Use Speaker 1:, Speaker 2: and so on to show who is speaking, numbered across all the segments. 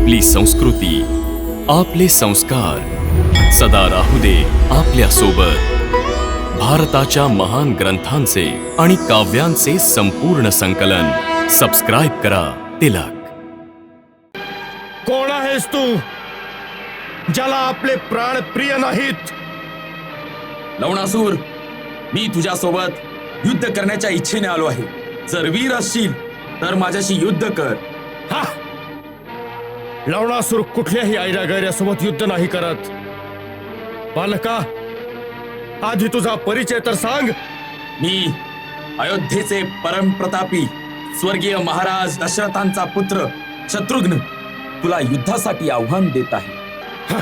Speaker 1: आपली संस्कृती, आपले संस्कार सदा राहू दे आपल्या सोबत। भारताच्या महान ग्रंथांचे आणि काव्यांचे संपूर्ण संकलन सबस्क्राइब करा तिलक।
Speaker 2: कोण आहेस तू, ज्याला आपले प्राण प्रिय नाहीत?
Speaker 3: लवणासूर, मी तुझ्या सोबत युद्ध करण्याच्या इच्छेने आलो आहे। जर वीर असशील तर माझ्याशी युद्ध कर।
Speaker 2: हा, लवणासूर कुठल्याही ऐरागैऱ्यासोबत युद्ध नाही करत। बालका, आधी तुझा परिचय तर सांग।
Speaker 3: मी अयोध्येचे परमप्रतापी स्वर्गीय महाराज दशरथांचा पुत्र शत्रुघ्न तुला युद्धासाठी आव्हान देत आहे।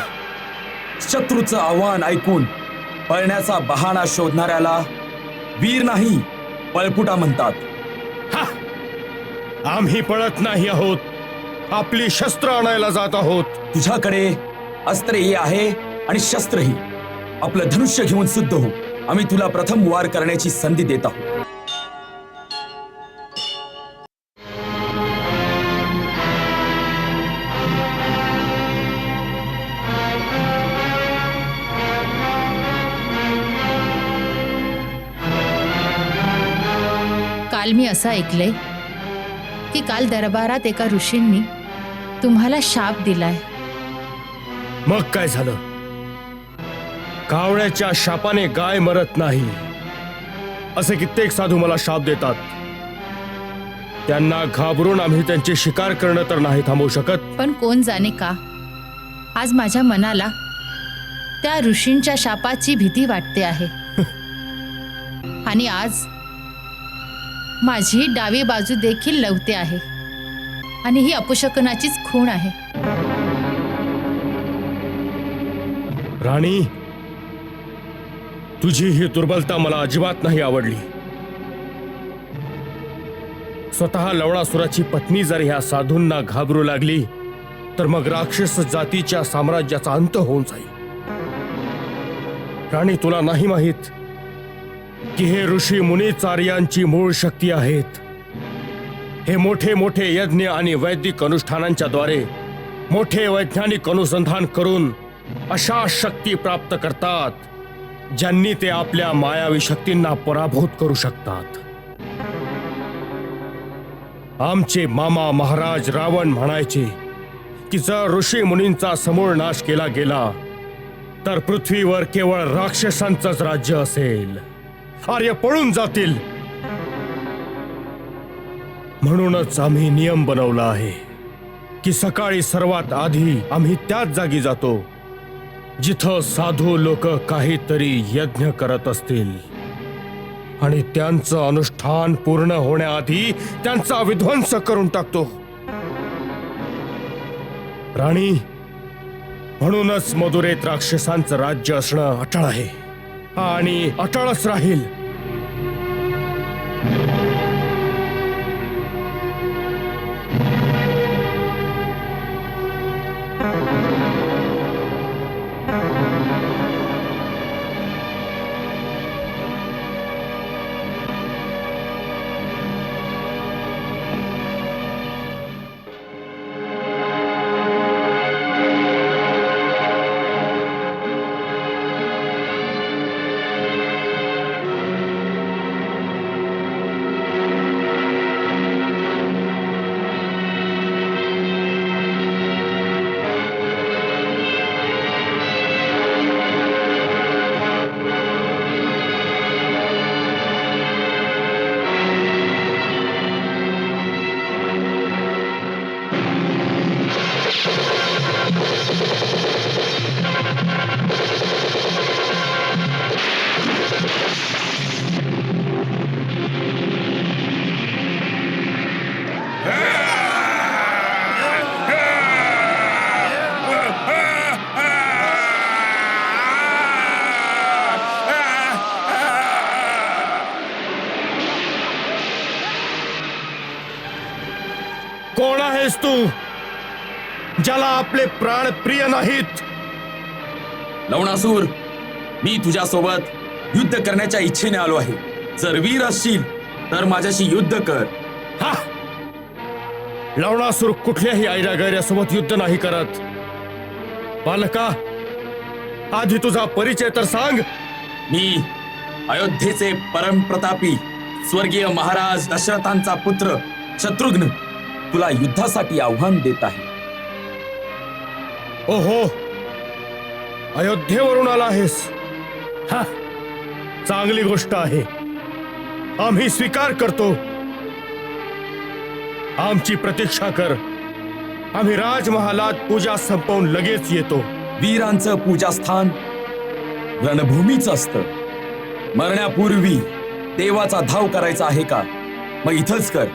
Speaker 3: शत्रूचं आव्हान ऐकून पळण्याचा बहाणा शोधणाऱ्याला वीर नाही पळपुटा म्हणतात।
Speaker 2: हा, आम्ही पळत नाही आहोत, आपली शस्त्र आणायला जात आहोत।
Speaker 3: तुझ्याकडे अस्त्रेही आहे आणि शस्त्रही। आपलं धनुष्य घेऊन सिद्ध हो, आम्ही तुला प्रथम वार करण्याची संधी देत आहोत।
Speaker 4: काल मी असं ऐकलंय की काल दरबारात एका ऋषींनी तुम्हाला शाप दिलाय।
Speaker 2: मग काय झालं? कावळ्याच्या शापाने गाय मरत नाही असे कित्येक साधू मला शाप देतात। त्यांना घाबरून आम्ही त्यांची शिकार करणं तर नाही थांबवू शकत।
Speaker 4: पण कोण जाणे का, आज माझ्या मनाला त्या ऋषींच्या शापाची भीती वाटते आहे। आणि आज माझी डावी बाजू देखील लवते आहे आणि ही अपशकुनाचीच खूण आहे।
Speaker 2: राणी, तुझी ही दुर्बलता मला अजिबात नाही आवडली। स्वतः लवणासुराची पत्नी जर ह्या साधूंना घाबरू लागली तर मग राक्षस जातीच्या साम्राज्याचा अंत होऊन जाईल। राणी, तुला नाही माहित की हे ऋषी मुनीचार्यांची मूळ शक्ती आहेत। हे मोठे मोठे यज्ञ आणि वैदिक अनुष्ठानांच्या द्वारे मोठे वैज्ञानिक अनुसंधान करून अशा शक्ती प्राप्त करतात ज्यांनी ते आपल्या मायावी शक्तींना पराभूत करू शकतात। आमचे मामा महाराज रावण म्हणायचे की जर ऋषी मुनींचा समूळ नाश केला गेला तर पृथ्वीवर केवळ राक्षसांचंच राज्य असेल, आर्य पळून जातील। म्हणूनच आम्ही नियम बनवला आहे की सकाळी सर्वात आधी आम्ही त्याच जागी जातो जिथं साधू लोक काहीतरी यज्ञ करत असतील आणि त्यांचं अनुष्ठान पूर्ण होण्याआधी त्यांचा विध्वंस करून टाकतो। राणी, म्हणूनच मदुरेत राक्षसांचं राज्य असणं अटळ आहे आणि अटळच राहील। कोण आहेस तू, ज्याला आपले प्राण प्रिय नाहीत?
Speaker 3: लवणासूर, मी तुझ्या सोबत युद्ध करण्याच्या इच्छेने आलो आहे। जर वीर असशील तर माझ्याशी युद्ध कर।
Speaker 2: हा, लवणासूर कुठल्याही आयऱ्या गैऱ्यासोबत युद्ध नाही करत. बालका, आधी तुझा परिचय तर सांग.
Speaker 3: मी अयोध्येचे परमप्रतापी स्वर्गीय महाराज दशरथांचा पुत्र शत्रुघ्न तुला युद्धासाठी आव्हान देत आहे.
Speaker 2: ओहो, अयोध्येवरून आला आहेस. हा, चांगली गोष्ट आहे. आम्ही स्वीकार करतो. आमची प्रतीक्षा कर. आम्ही राजमहालात पूजा संपवून लगेच येतो.
Speaker 3: वीरांचं पूजास्थान रणभूमीच असतं. मरण्यापूर्वी देवाचा धाव करायचा आहे का? मग इथंच कर.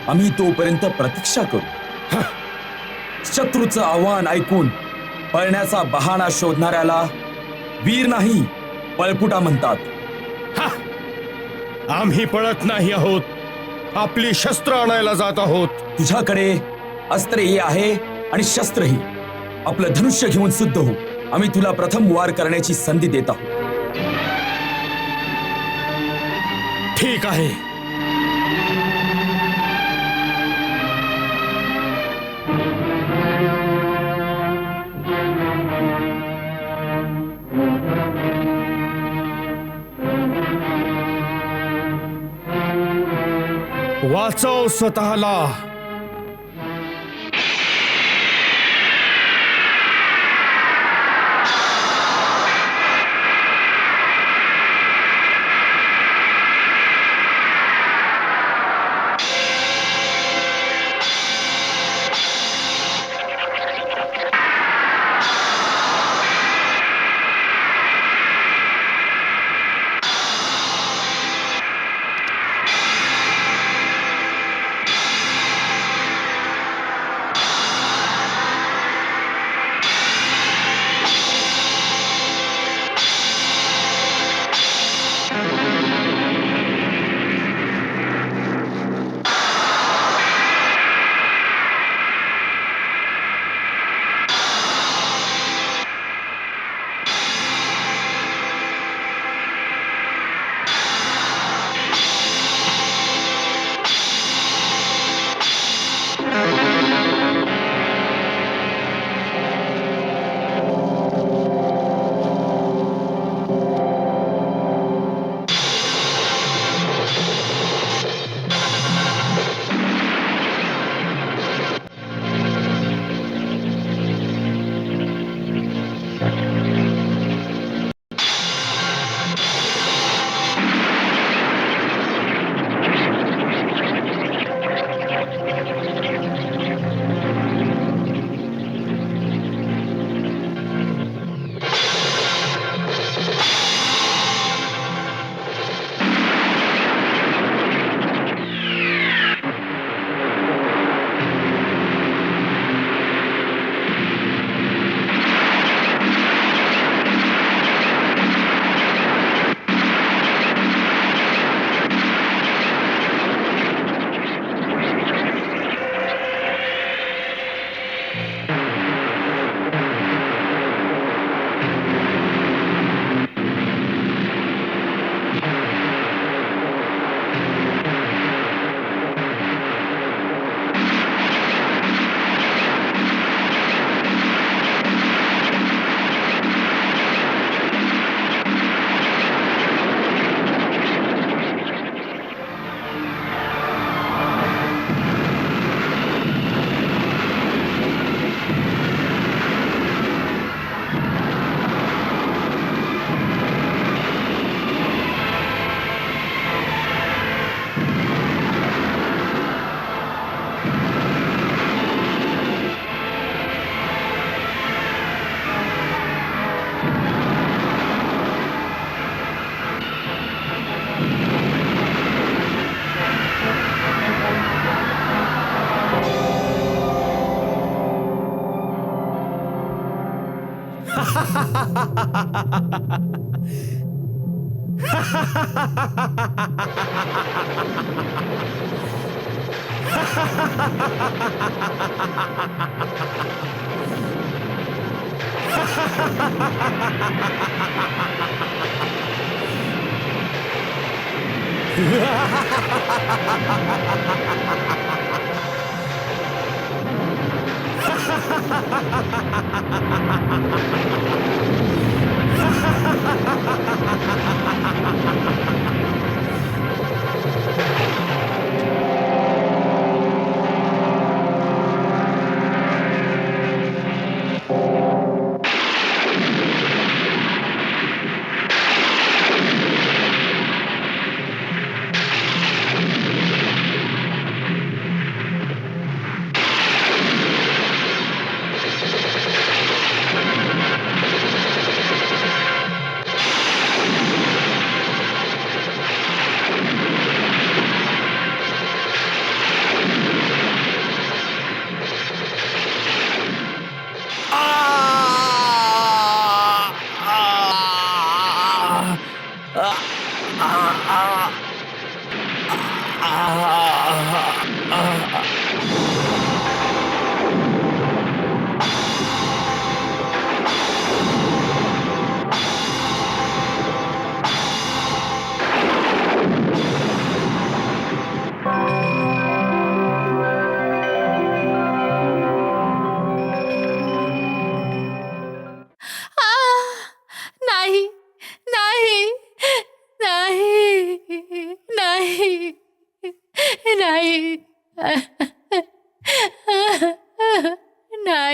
Speaker 3: आम्ही तोपर्यंत प्रतीक्षा करू. शत्रूचं आव्हान ऐकून पळण्याचा बहाणा शोधणाऱ्याला वीर नाही पळपुटा म्हणतात.
Speaker 2: हा, आम्ही पळत नाही आहोत. आपली शस्त्र आणायला जात आहोत.
Speaker 3: तुझ्याकडे अस्त्रेही आहे आणि शस्त्रही. आपलं धनुष्य घेऊन सिद्ध हो. आम्ही तुला प्रथम वार करण्याची संधी देत आहोत.
Speaker 2: ठीक आहे. वाचव स्वतःला.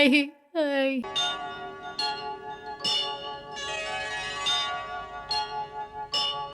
Speaker 4: आई आई